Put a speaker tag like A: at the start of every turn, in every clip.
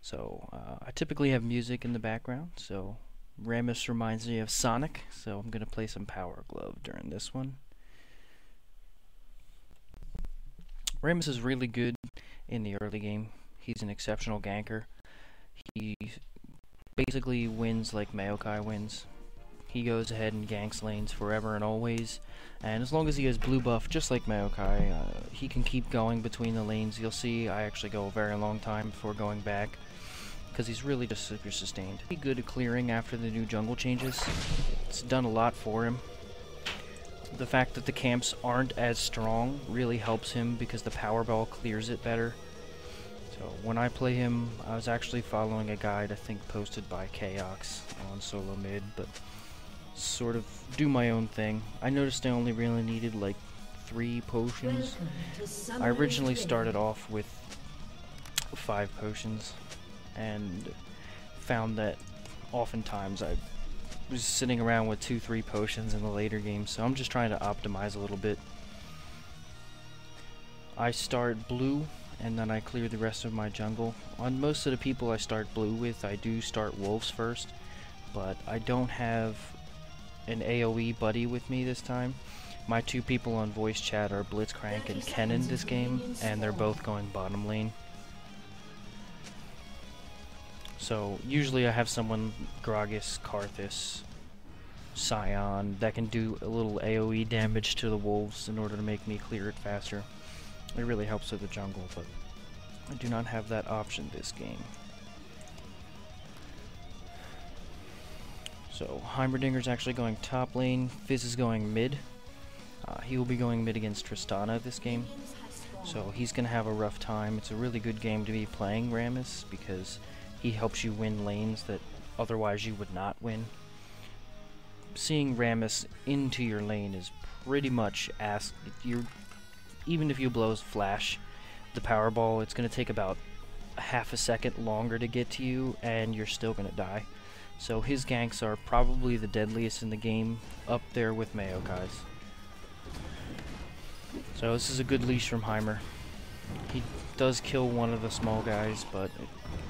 A: So I typically have music in the background, so Rammus reminds me of Sonic, so I'm going to play some Powerglove during this one. Rammus is really good in the early game. He's an exceptional ganker. He basically wins like Maokai wins. He goes ahead and ganks lanes forever and always, and as long as he has blue buff, just like Maokai, he can keep going between the lanes. You'll see I actually go a very long time before going back, because he's really just super sustained. He's good at clearing after the new jungle changes. It's done a lot for him. The fact that the camps aren't as strong really helps him because the Powerball clears it better. So when I play him, I was actually following a guide I think posted by Chaox on solo mid, but sort of do my own thing. I noticed I only really needed like 3 potions. I originally started off with 5 potions and found that oftentimes I was sitting around with 2-3 potions in the later games, so I'm just trying to optimize a little bit. I start blue and then I clear the rest of my jungle. On most of the people I start blue with, I do start wolves first, but I don't have an AoE buddy with me this time. My 2 people on voice chat are Blitzcrank and Kennen this game, and they're both going bottom lane. So usually I have someone, Gragas, Karthus, Scion, that can do a little AoE damage to the wolves in order to make me clear it faster. It really helps with the jungle, but I do not have that option this game. So Heimerdinger's actually going top lane, Fizz is going mid. He will be going mid against Tristana this game, so he's going to have a rough time. It's a really good game to be playing Rammus because he helps you win lanes that otherwise you would not win. Seeing Rammus into your lane is pretty much even if you blow his flash, the Powerball, it's going to take about half a second longer to get to you, and you're still going to die. So his ganks are probably the deadliest in the game, up there with Maokai's. So this is a good leash from Heimer. He does kill one of the small guys, but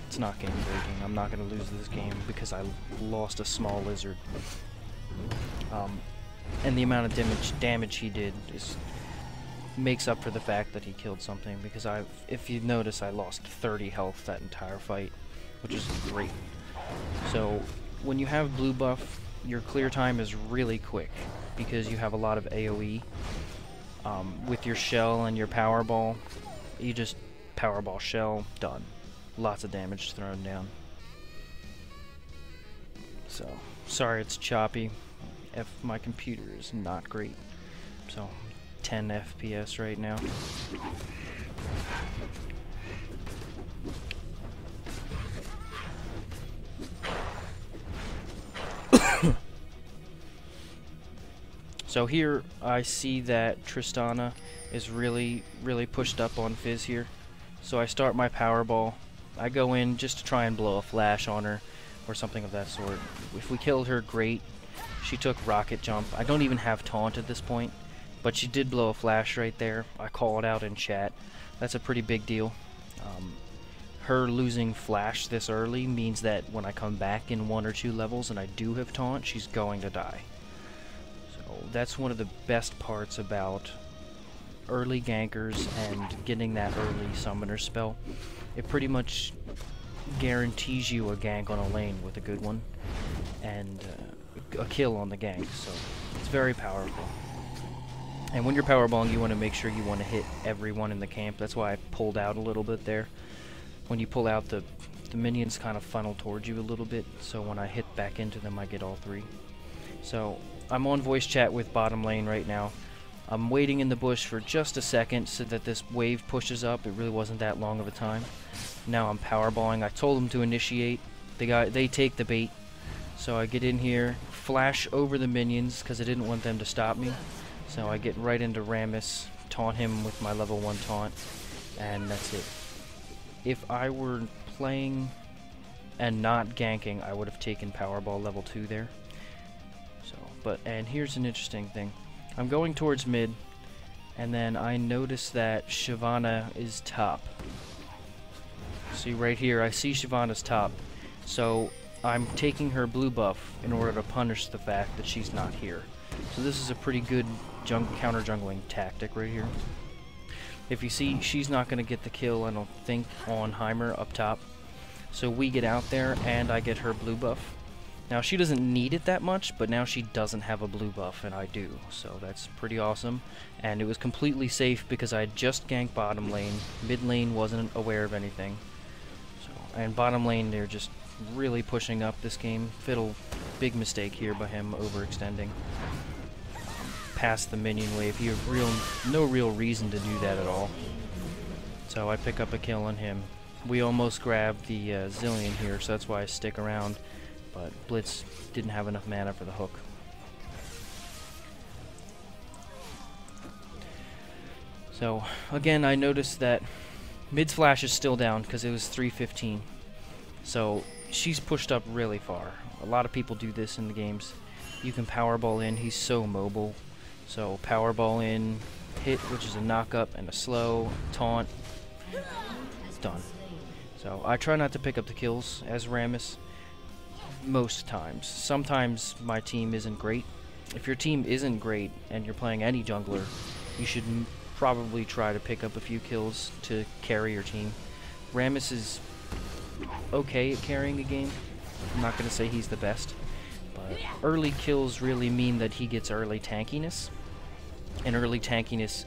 A: it's not game breaking. I'm not going to lose this game because I lost a small lizard. And the amount of damage he did makes up for the fact that he killed something, because if you notice, I lost 30 health that entire fight, which is great. So when you have blue buff, your clear time is really quick because you have a lot of AoE. With your shell and your Powerball, you just Powerball shell, done. Lots of damage thrown down. So, sorry it's choppy. My computer is not great. So, 10 FPS right now. So here I see that Tristana is really pushed up on Fizz here. So I start my Powerball. I go in just to try and blow a flash on her or something of that sort. If we killed her, great. She took rocket jump. I don't even have taunt at this point, but she did blow a flash right there. I call it out in chat. That's a pretty big deal. Her losing flash this early means that when I come back in 1 or 2 levels and I do have taunt, she's going to die. That's one of the best parts about early gankers and getting that early summoner spell. It pretty much guarantees you a gank on a lane with a good one and a kill on the gank, so it's very powerful. And when you're powerballing, you want to make sure you want to hit everyone in the camp. That's why I pulled out a little bit there. When you pull out, the minions kind of funnel towards you a little bit, so when I hit back into them, I get all 3. So I'm on voice chat with bottom lane right now. I'm waiting in the bush for just a second so that this wave pushes up. It really wasn't that long of a time. Now I'm powerballing. I told them to initiate. They take the bait. So I get in here, flash over the minions because I didn't want them to stop me. So I get right into Rammus, taunt him with my level 1 taunt, and that's it. If I were playing and not ganking, I would have taken Powerball level 2 there. And here's an interesting thing. I'm going towards mid, and then I notice that Shyvana is top. See right here, I see Shyvana's top. So I'm taking her blue buff in order to punish the fact that she's not here. So this is a pretty good counter jungling tactic right here. If you see, she's not going to get the kill, I don't think, on Heimer up top. So we get out there and I get her blue buff. Now she doesn't need it that much, but now she doesn't have a blue buff and I do. So that's pretty awesome. And it was completely safe because I had just ganked bottom lane. Mid lane wasn't aware of anything. So, and bottom lane, they're just really pushing up this game. Fiddle, big mistake here by him overextending. Past the minion wave. You have no real reason to do that at all. So I pick up a kill on him. We almost grabbed the Zillion here, so that's why I stick around. But Blitz didn't have enough mana for the hook. So again, I noticed that mid's flash is still down because it was 315. So she's pushed up really far. A lot of people do this in the games. You can powerball in. He's so mobile. So powerball in, hit, which is a knock up and a slow, taunt, done. So I try not to pick up the kills as Rammus most times. Sometimes my team isn't great. If your team isn't great and you're playing any jungler, you should probably try to pick up a few kills to carry your team. Rammus is okay at carrying a game. I'm not going to say he's the best. But early kills really mean that he gets early tankiness, and early tankiness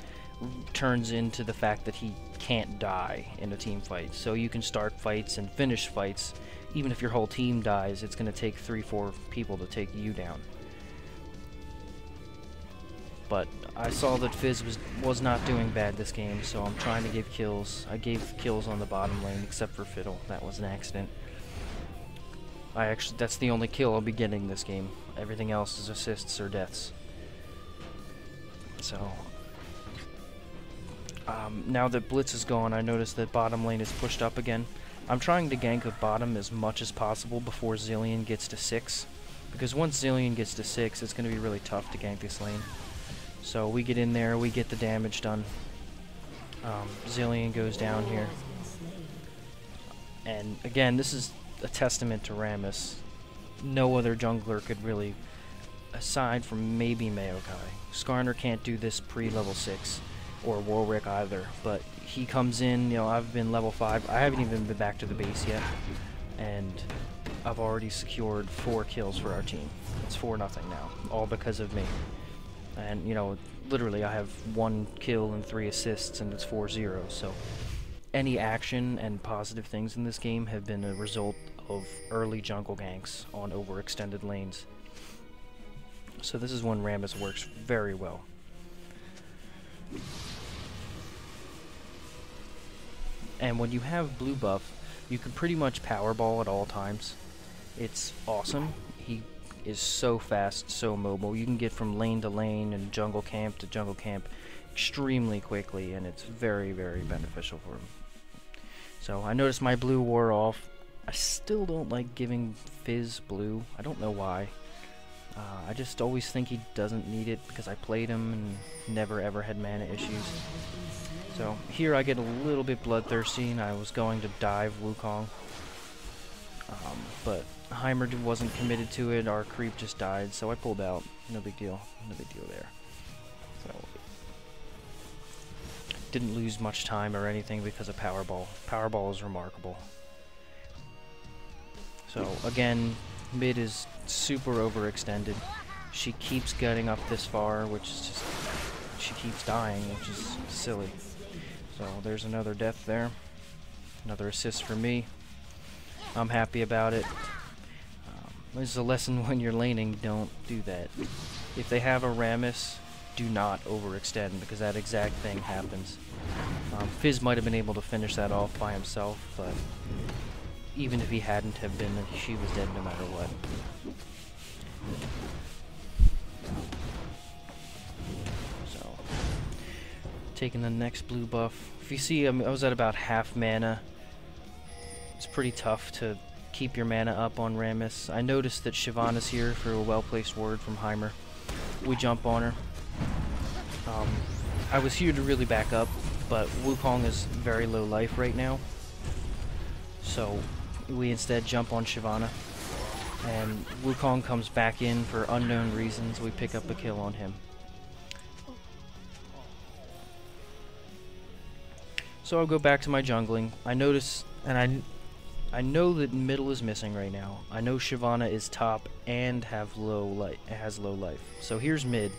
A: turns into the fact that he can't die in a team fight. So you can start fights and finish fights. Even if your whole team dies, it's going to take 3-4 people to take you down. But I saw that Fizz was not doing bad this game, so I'm trying to give kills. I gave kills on the bottom lane, except for Fiddle. That was an accident. That's the only kill I'll be getting this game. Everything else is assists or deaths. So, now that Blitz is gone, I noticed that bottom lane is pushed up again. I'm trying to gank up bottom as much as possible before Zillion gets to 6. Because once Zillion gets to 6, it's going to be really tough to gank this lane. So we get in there, we get the damage done. Zillion goes down here. And again, this is a testament to Rammus. No other jungler could really, aside from maybe Maokai. Skarner can't do this pre-level 6, or Warwick either, but he comes in, you know, I've been level 5, I haven't even been back to the base yet, and I've already secured 4 kills for our team. It's 4-0 now, all because of me. And, you know, literally I have 1 kill and 3 assists, and it's 4-0, so any action and positive things in this game have been a result of early jungle ganks on overextended lanes. So this is when Rammus works very well. And when you have blue buff, you can pretty much powerball at all times. It's awesome. He is so fast, so mobile. You can get from lane to lane and jungle camp to jungle camp extremely quickly, and it's very, very beneficial for him. So I noticed my blue wore off. I still don't like giving Fizz blue. I don't know why. I just always think he doesn't need it because I played him and never ever had mana issues. So here I get a little bit bloodthirsty, and I was going to dive Wukong. But Heimer wasn't committed to it, our creep just died, so I pulled out. No big deal. No big deal there. So didn't lose much time or anything because of Powerball. Powerball is remarkable. So again, mid is super overextended. She keeps getting up this far, which is just, she keeps dying, which is silly. So there's another death there. Another assist for me. I'm happy about it. This is a lesson when you're laning, don't do that. If they have a Rammus, do not overextend, because that exact thing happens. Fizz might have been able to finish that off by himself, but even if he hadn't have been, she was dead no matter what. So, taking the next blue buff. If you see, I was at about half mana. It's pretty tough to keep your mana up on Rammus. I noticed that Shyvana's here for a well-placed word from Heimer. We jump on her. I was here to really back up, but Wukong is very low life right now. So we instead jump on Shyvana, and Wukong comes back in for unknown reasons. We pick up a kill on him. So I'll go back to my jungling. I notice, and I know that middle is missing right now. I know Shyvana is top and has low life. So here's mid.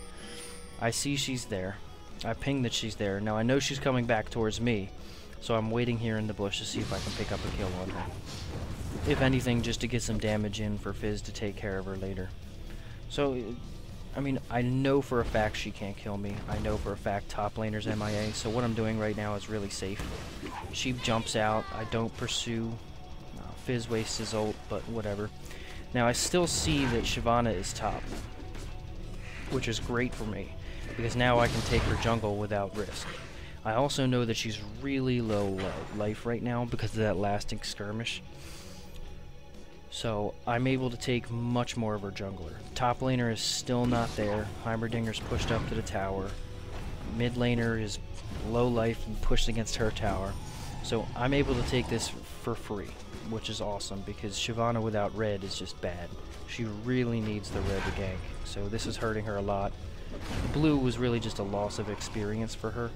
A: I see she's there. I ping that she's there. Now I know she's coming back towards me, so I'm waiting here in the bush to see if I can pick up a kill on her. If anything, just to get some damage in for Fizz to take care of her later. So, I mean, I know for a fact she can't kill me. I know for a fact top laner's MIA, so what I'm doing right now is really safe. She jumps out. I don't pursue. Fizz wastes his ult, but whatever. Now, I still see that Shyvana is top, which is great for me, because now I can take her jungle without risk. I also know that she's really low life right now because of that last skirmish. So I'm able to take much more of her jungler. Top laner is still not there. Heimerdinger's pushed up to the tower. Mid laner is low life and pushed against her tower. So I'm able to take this for free, which is awesome because Shyvana without red is just bad. She really needs the red to gank, so this is hurting her a lot. Blue was really just a loss of experience for her,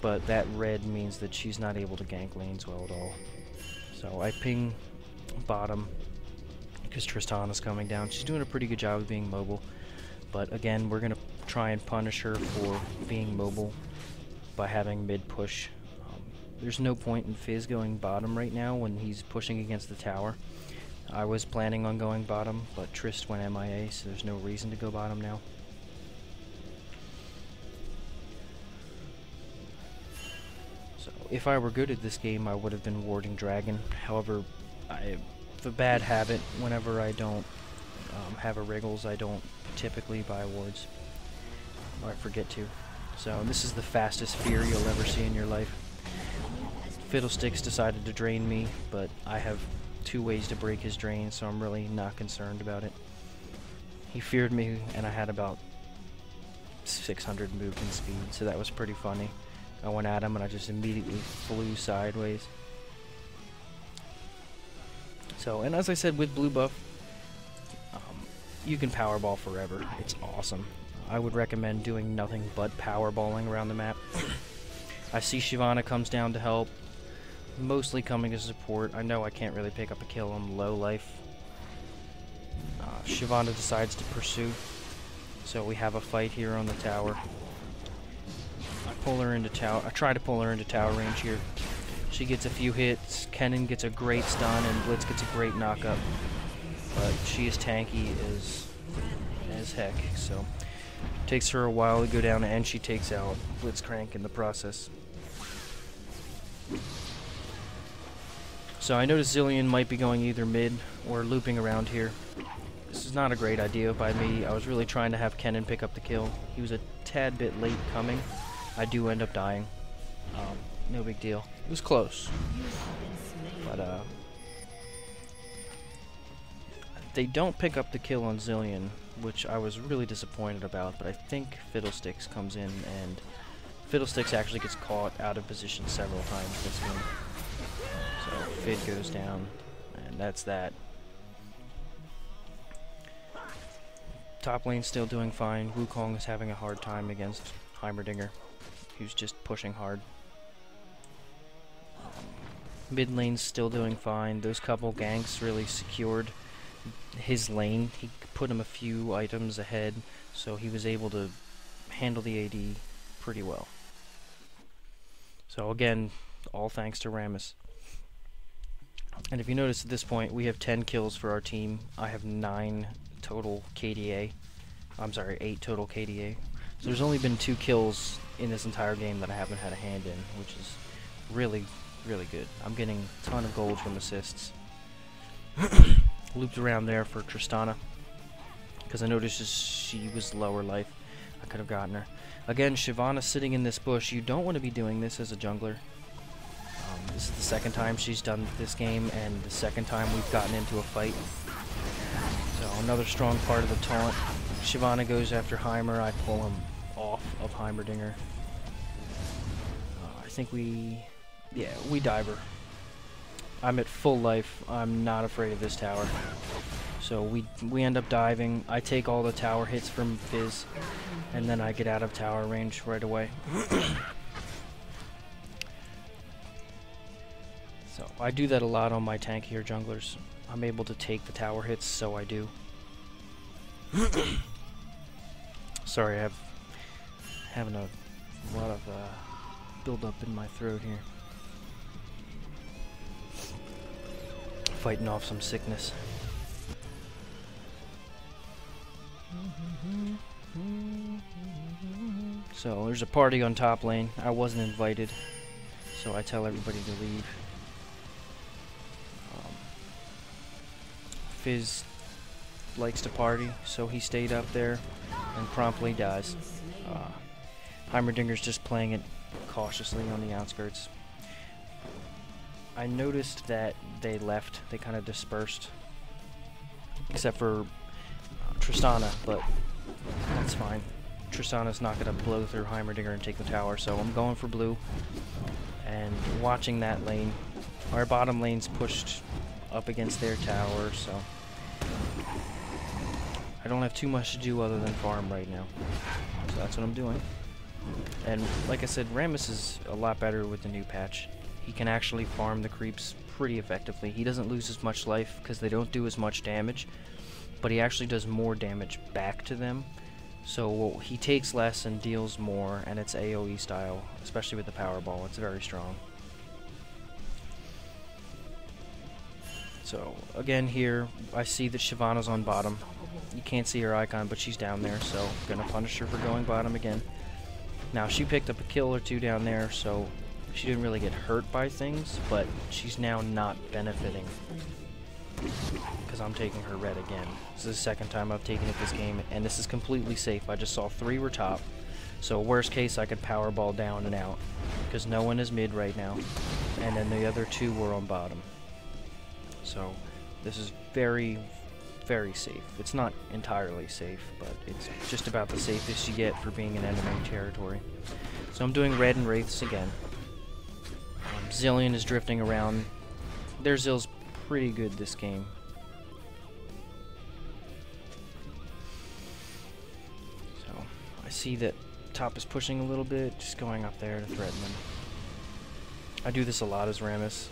A: but that red means that she's not able to gank lanes well at all. So I ping bottom because Tristana's coming down. She's doing a pretty good job of being mobile, but again, we're going to try and punish her for being mobile by having mid push. There's no point in Fizz going bottom right now when he's pushing against the tower. I was planning on going bottom, but Trist went MIA, so there's no reason to go bottom now. So if I were good at this game, I would have been warding Dragon. However, I have a bad habit. Whenever I don't have a Wriggles, I don't typically buy wards. Or I forget to. So this is the fastest fear you'll ever see in your life. Fiddlesticks decided to drain me, but I have 2 ways to break his drain, so I'm really not concerned about it. He feared me, and I had about 600 movement speed, so that was pretty funny. I went at him, and I just immediately flew sideways. So, and as I said, with blue buff, you can powerball forever. It's awesome. I would recommend doing nothing but powerballing around the map. I see Shyvana comes down to help, mostly coming as support. I know I can't really pick up a kill on low life. Shyvana decides to pursue, so we have a fight here on the tower. I try to pull her into tower range here. She gets a few hits, Kennen gets a great stun, and Blitz gets a great knockup. But she is tanky as heck, so takes her a while to go down, and she takes out Blitzcrank in the process. So I noticed Zilean might be going either mid or looping around here. This is not a great idea by me. I was really trying to have Kennen pick up the kill. He was a tad bit late coming. I do end up dying. No big deal. It was close. But they don't pick up the kill on Zilean, which I was really disappointed about, but I think Fiddlesticks comes in, and Fiddlesticks actually gets caught out of position several times this game. So Fid goes down, and that's that. Top lane's still doing fine. Wukong is having a hard time against Heimerdinger, who's just pushing hard. Mid lane's still doing fine. Those couple ganks really secured his lane. He put him a few items ahead, so he was able to handle the AD pretty well. So again, all thanks to Rammus. And if you notice at this point, we have 10 kills for our team. I have 9 total KDA. I'm sorry, 8 total KDA. So there's only been 2 kills in this entire game that I haven't had a hand in, which is really, really good. I'm getting a ton of gold from assists. Looped around there for Tristana, because I noticed she was lower life. I could have gotten her. Again, Shyvana sitting in this bush. You don't want to be doing this as a jungler. This is the second time she's done this game, and the second time we've gotten into a fight. So another strong part of the taunt. Shyvana goes after Heimer. I pull him off of Heimerdinger. I think we dive her. I'm at full life. I'm not afraid of this tower. So we end up diving. I take all the tower hits from Fizz, and then I get out of tower range right away. So I do that a lot on my tankier junglers. I'm able to take the tower hits, so I do. Sorry, I'm having a lot of build-up in my throat here. Fighting off some sickness. So there's a party on top lane. I wasn't invited, so I tell everybody to leave. Fizz likes to party, so he stayed up there and promptly dies. Heimerdinger's just playing it cautiously on the outskirts. I noticed that they left, they kind of dispersed, except for Tristana, but that's fine. Tristana's not going to blow through Heimerdinger and take the tower, so I'm going for blue and watching that lane. Our bottom lane's pushed up against their tower, so I don't have too much to do other than farm right now. So that's what I'm doing. And like I said, Rammus is a lot better with the new patch. He can actually farm the creeps pretty effectively. He doesn't lose as much life because they don't do as much damage, but he actually does more damage back to them. So he takes less and deals more, and it's AoE style, especially with the Powerball. It's very strong. So again here, I see that Shyvana's on bottom. You can't see her icon, but she's down there, so I'm gonna punish her for going bottom again. Now she picked up a kill or two down there, so she didn't really get hurt by things, but she's now not benefiting because I'm taking her red again. This is the second time I've taken it this game, and this is completely safe. I just saw 3 were top, so worst case I could Powerball down and out because no one is mid right now, and then the other 2 were on bottom. So this is very, very safe. It's not entirely safe, but it's just about the safest you get for being in enemy territory. So I'm doing red and wraiths again. Zillion is drifting around. Their Zill's pretty good this game. So I see that top is pushing a little bit, just going up there to threaten them. I do this a lot as Rammus.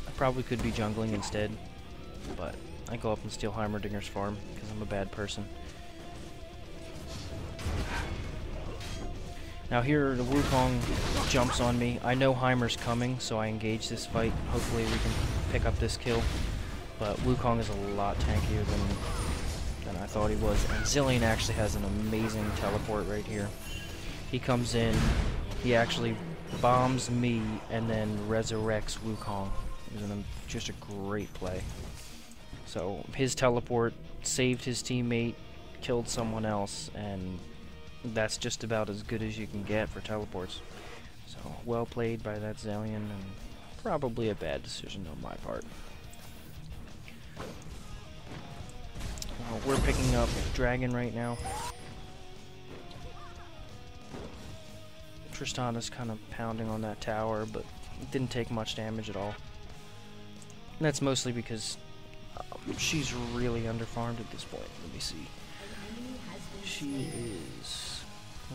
A: I probably could be jungling instead, but I go up and steal Heimerdinger's farm because I'm a bad person. Now here, the Wukong jumps on me. I know Heimer's coming, so I engage this fight. Hopefully we can pick up this kill. But Wukong is a lot tankier than I thought he was. And Zillion actually has an amazing teleport right here. He comes in, he actually bombs me, and then resurrects Wukong. It was just a great play. So his teleport saved his teammate, killed someone else, and that's just about as good as you can get for teleports. So well played by that Zillion, and probably a bad decision on my part. We're picking up Dragon right now. Tristana's kind of pounding on that tower, but it didn't take much damage at all. And that's mostly because she's really underfarmed at this point. Let me see. She is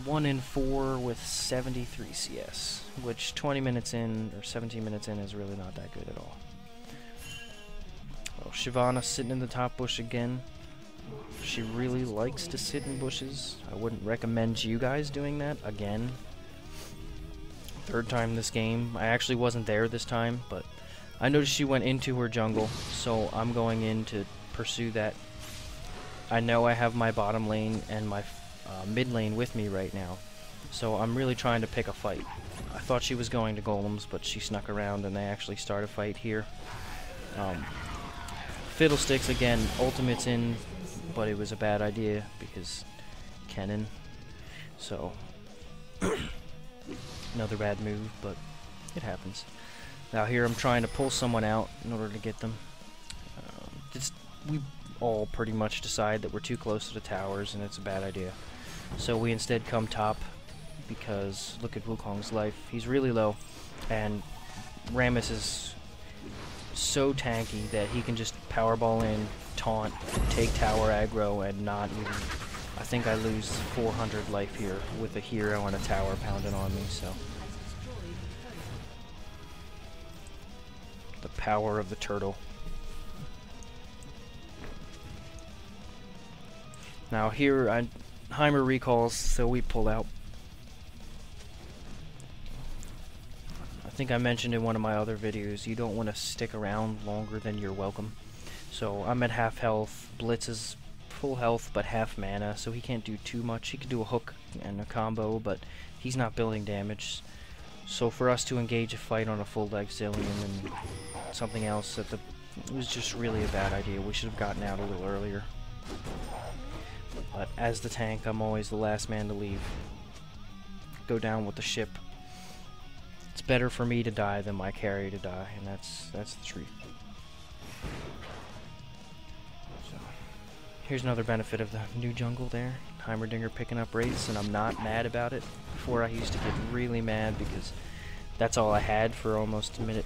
A: 1 in 4 with 73 CS, which 20 minutes in, or 17 minutes in, is really not that good at all. Well, Shyvana sitting in the top bush again. She really likes to sit in bushes. I wouldn't recommend you guys doing that again. 3rd time this game. I actually wasn't there this time, but I noticed she went into her jungle, so I'm going in to pursue that. I know I have my bottom lane and my mid lane with me right now, so I'm really trying to pick a fight. I thought she was going to golems, but she snuck around and they actually start a fight here. Fiddlesticks again, ultimate's in, but it was a bad idea because Kennen. So another bad move, but it happens. Now here I'm trying to pull someone out in order to get them. We all pretty much decide that we're too close to the towers and it's a bad idea. So we instead come top because look at Wukong's life. He's really low and Rammus is so tanky that he can just powerball in, taunt, take tower aggro, and not even... I think I lose 400 life here with a hero and a tower pounding on me, so... The power of the turtle. Now here, Heimer recalls, so we pull out. I think I mentioned in one of my other videos, you don't want to stick around longer than you're welcome. So I'm at half health, Blitz is full health but half mana, so he can't do too much. He can do a hook and a combo, but he's not building damage. So for us to engage a fight on a full deck Zillion and something else, it was just really a bad idea. We should have gotten out a little earlier. But as the tank, I'm always the last man to leave. Go down with the ship. It's better for me to die than my carry to die, and that's the truth. So, here's another benefit of the new jungle there. Heimerdinger picking up rates, and I'm not mad about it. Before I used to get really mad because that's all I had for almost a minute,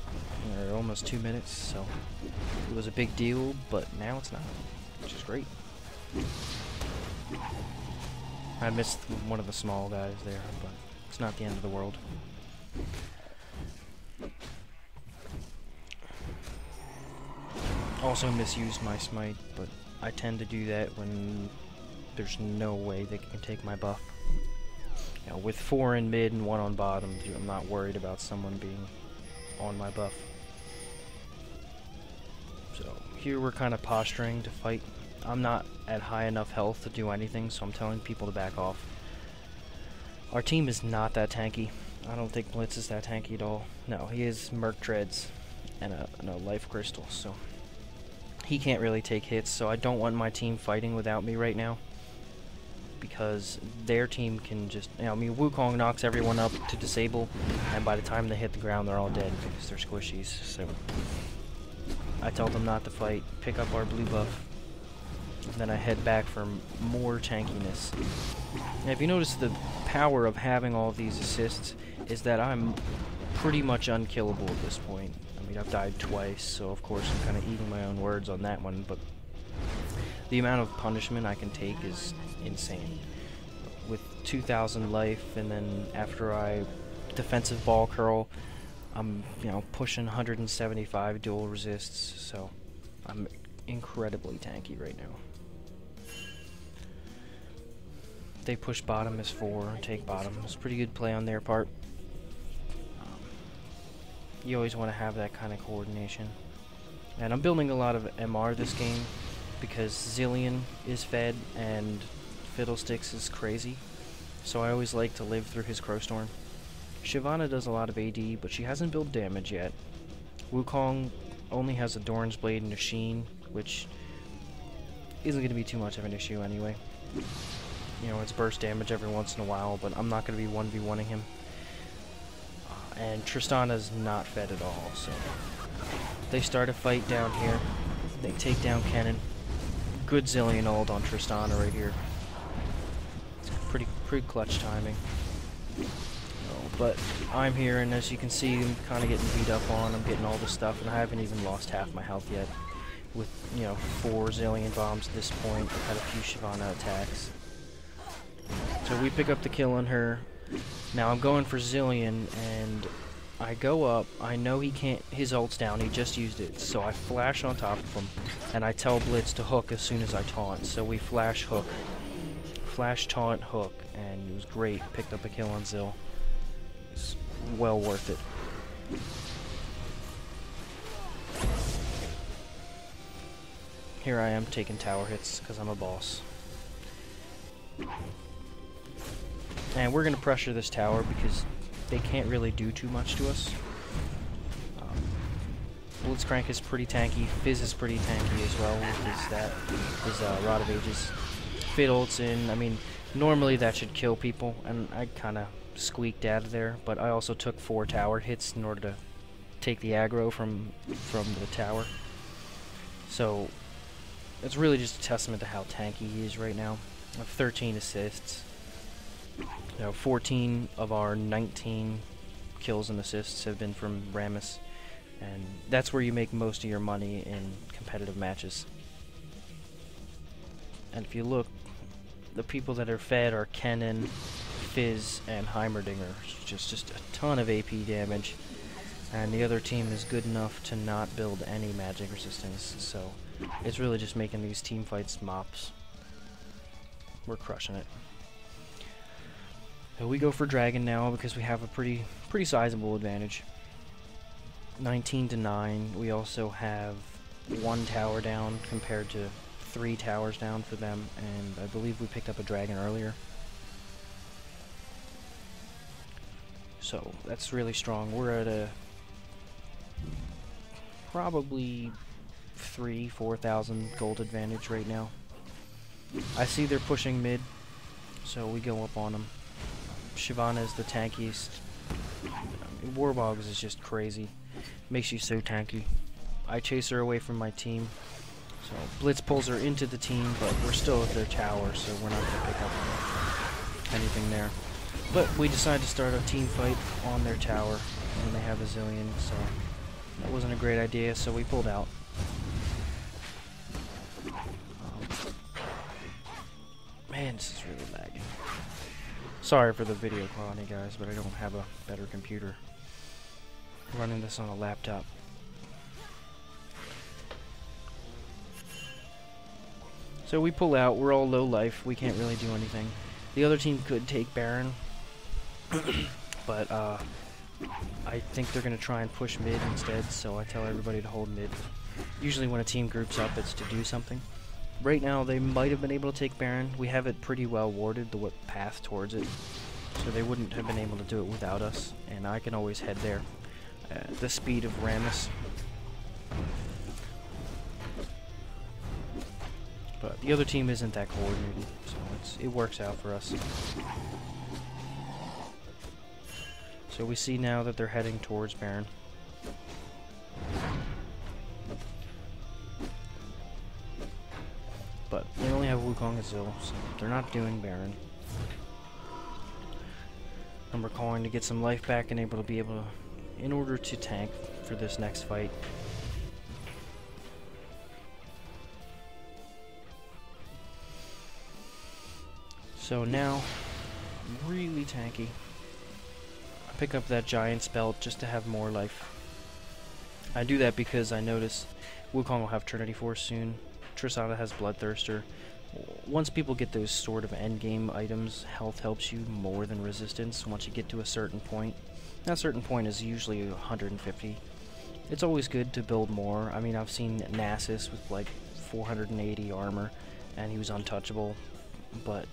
A: or almost 2 minutes, so it was a big deal, but now it's not, which is great. I missed one of the small guys there, but it's not the end of the world. Also misused my smite, but I tend to do that when there's no way they can take my buff. You know, with 4 in mid and 1 on bottom, I'm not worried about someone being on my buff. So here we're kind of posturing to fight. I'm not at high enough health to do anything, so I'm telling people to back off. Our team is not that tanky. I don't think Blitz is that tanky at all. No, he is Merc Treads and a Life Crystal, so he can't really take hits, so I don't want my team fighting without me right now. Because their team can just, you know, I mean, Wukong knocks everyone up to disable, and by the time they hit the ground, they're all dead because they're squishies. So I tell them not to fight, pick up our blue buff, and then I head back for more tankiness. Now, if you notice, the power of having all of these assists is that I'm pretty much unkillable at this point. I mean, I've died twice, so of course I'm kind of eating my own words on that one, but the amount of punishment I can take is insane. With 2,000 life, and then after I defensive ball curl, I'm, you know, pushing 175 dual resists, so I'm incredibly tanky right now. They push bottom as 4, take bottom. It's a pretty good play on their part. You always want to have that kind of coordination. And I'm building a lot of MR this game because Zillion is fed and Fiddlesticks is crazy. So I always like to live through his Crowstorm. Shyvana does a lot of AD, but she hasn't built damage yet. Wukong only has a Doran's Blade and a Sheen, which isn't going to be too much of an issue anyway. You know, it's burst damage every once in a while, but I'm not going to be 1v1ing him. And Tristana's not fed at all, so they start a fight down here. They take down Kennen. Good Zillion ult on Tristana right here. It's pretty clutch timing. But I'm here, and as you can see, I'm kind of getting beat up on. I'm getting all this stuff, and I haven't even lost half my health yet. With, you know, 4 Zillion bombs at this point. I've had a few Shyvana attacks. So we pick up the kill on her. Now I'm going for Zillion, and I go up. I know he can't, his ult's down, he just used it. So I flash on top of him, and I tell Blitz to hook as soon as I taunt. So we flash hook. Flash taunt hook, and it was great. Picked up a kill on Zill. It's well worth it. Here I am taking tower hits because I'm a boss. And we're going to pressure this tower because they can't really do too much to us. Blitzcrank is pretty tanky. Fizz is pretty tanky as well with his Rod of Ages. Fit ults in. I mean, normally that should kill people, and I kind of squeaked out of there, but I also took 4 tower hits in order to take the aggro from the tower. So it's really just a testament to how tanky he is right now. I have 13 assists. You know, 14 of our 19 kills and assists have been from Rammus. And that's where you make most of your money in competitive matches. And if you look, the people that are fed are Kennen, Fizz, and Heimerdinger. Just a ton of AP damage. And the other team is good enough to not build any magic resistance, so it's really just making these team fights mops. We're crushing it. So we go for Dragon now because we have a pretty sizable advantage. 19-9. We also have 1 tower down compared to 3 towers down for them, and I believe we picked up a Dragon earlier. So that's really strong. We're at a probably 3,000-4,000 gold advantage right now. I see they're pushing mid, so we go up on them. Shyvana is the tankiest. Warbogs is just crazy. Makes you so tanky. I chase her away from my team. So Blitz pulls her into the team, but we're still at their tower, so we're not going to pick up anything there. But we decided to start a team fight on their tower, and they have a zillion, so that wasn't a great idea, so we pulled out. Man, this is really lagging. Sorry for the video quality, guys, but I don't have a better computer. I'm running this on a laptop. So we pull out, we're all low life, we can't really do anything. The other team could take Baron, but I think they're going to try and push mid instead, so I tell everybody to hold mid. Usually when a team groups up, it's to do something. Right now, they might have been able to take Baron. We have it pretty well warded, the path towards it, so they wouldn't have been able to do it without us, and I can always head there. The speed of Rammus. But the other team isn't that coordinated, so it works out for us. So we see now that they're heading towards Baron. But they only have Wukong and Zil, so they're not doing Baron. And we're calling to get some life back and able to in order to tank for this next fight. So now, really tanky. I pick up that Giant's Belt just to have more life. I do that because I notice Wukong will have Trinity Force soon. Tristana has Bloodthirster. Once people get those sort of endgame items, health helps you more than resistance once you get to a certain point. That certain point is usually 150. It's always good to build more. I mean, I've seen Nasus with like 480 armor, and he was untouchable, but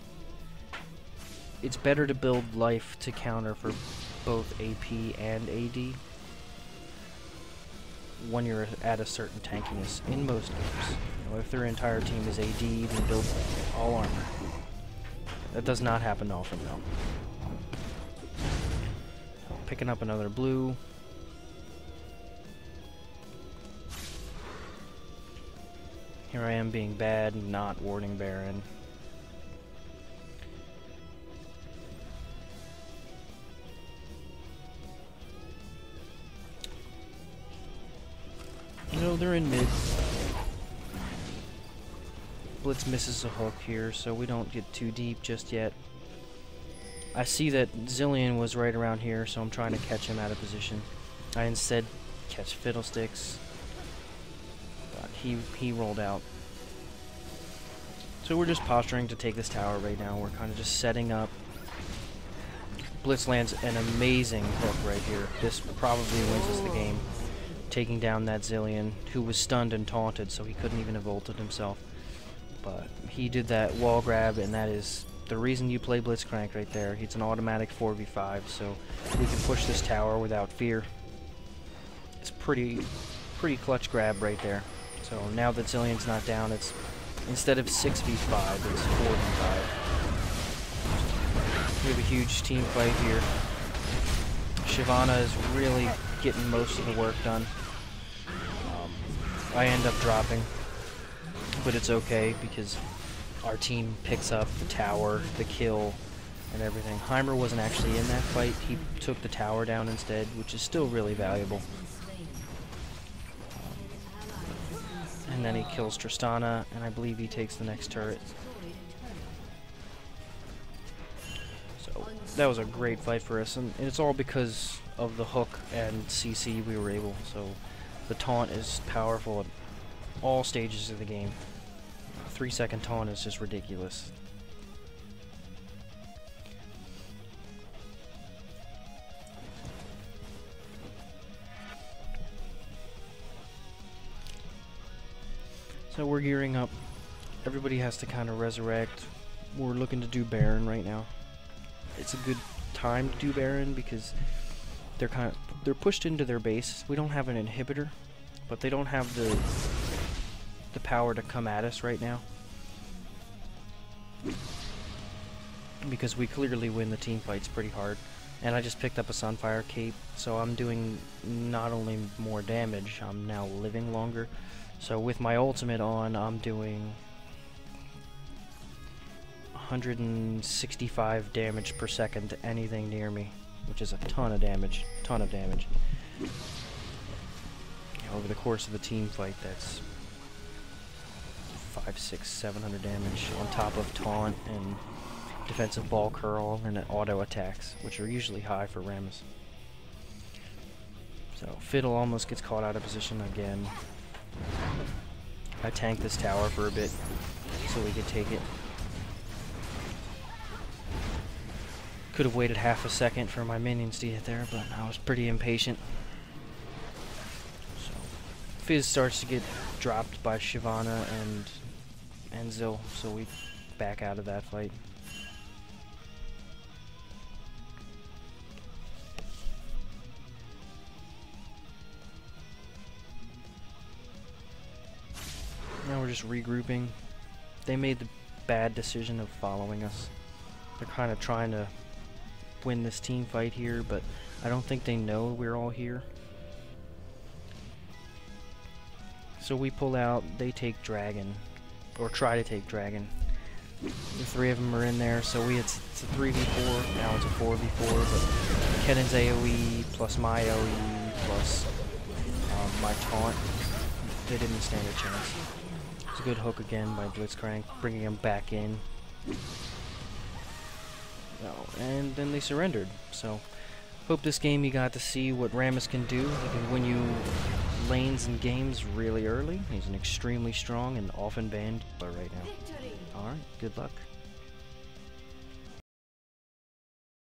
A: it's better to build life to counter for both AP and AD when you're at a certain tankiness in most games. You know, if their entire team is AD, then build all armor. That does not happen often though. Picking up another blue. Here I am being bad and not warding Baron. You know, they're in mid. Blitz misses a hook here, so we don't get too deep just yet. I see that Zillion was right around here, so I'm trying to catch him out of position. I instead catch Fiddlesticks, but he rolled out. So we're just posturing to take this tower right now. We're kind of just setting up. Blitz lands an amazing hook right here. This probably wins us the game. Taking down that Zillion, who was stunned and taunted, so he couldn't even have ulted himself. But he did that wall grab, and that is the reason you play Blitzcrank right there. It's an automatic 4v5, so we can push this tower without fear. It's pretty clutch grab right there. So now that Zillion's not down, it's instead of 6v5, it's 4v5. We have a huge team fight here. Shyvana is really getting most of the work done. I end up dropping, but it's okay because our team picks up the tower, the kill, and everything. Heimer wasn't actually in that fight. He took the tower down instead, which is still really valuable. And then he kills Tristana, and I believe he takes the next turret. So that was a great fight for us, and it's all because of the hook and CC we were able. So the taunt is powerful at all stages of the game. 3-second taunt is just ridiculous. So we're gearing up. Everybody has to kind of resurrect. We're looking to do Baron right now. It's a good time to do Baron because they're pushed into their base. We don't have an inhibitor, but they don't have the power to come at us right now, because we clearly win the team fights pretty hard. And I just picked up a Sunfire cape, so I'm doing not only more damage, I'm now living longer. So with my ultimate on, I'm doing 165 damage per second to anything near me, which is a ton of damage. Over the course of the team fight, that's 500, 600, 700 damage on top of taunt and defensive ball curl and auto attacks, which are usually high for Rammus. So Fiddle almost gets caught out of position again. I tanked this tower for a bit so we could take it. Could have waited half a second for my minions to get there, but I was pretty impatient. So Fizz starts to get dropped by Shyvana and Zil, so we back out of that fight. Now we're just regrouping. They made the bad decision of following us. They're kind of trying to win this team fight here, but I don't think they know we're all here. So we pull out, they take Dragon, or try to take Dragon. The three of them are in there, so it's a 3v4, now it's a 4v4, but Kedden's AoE plus my AoE plus my taunt, they didn't stand a chance. It's a good hook again by Blitzcrank, bringing him back in. And then they surrendered. So, hope this game you got to see what Rammus can do. He can win you lanes and games really early. He's an extremely strong and often banned player right now. Alright, good luck.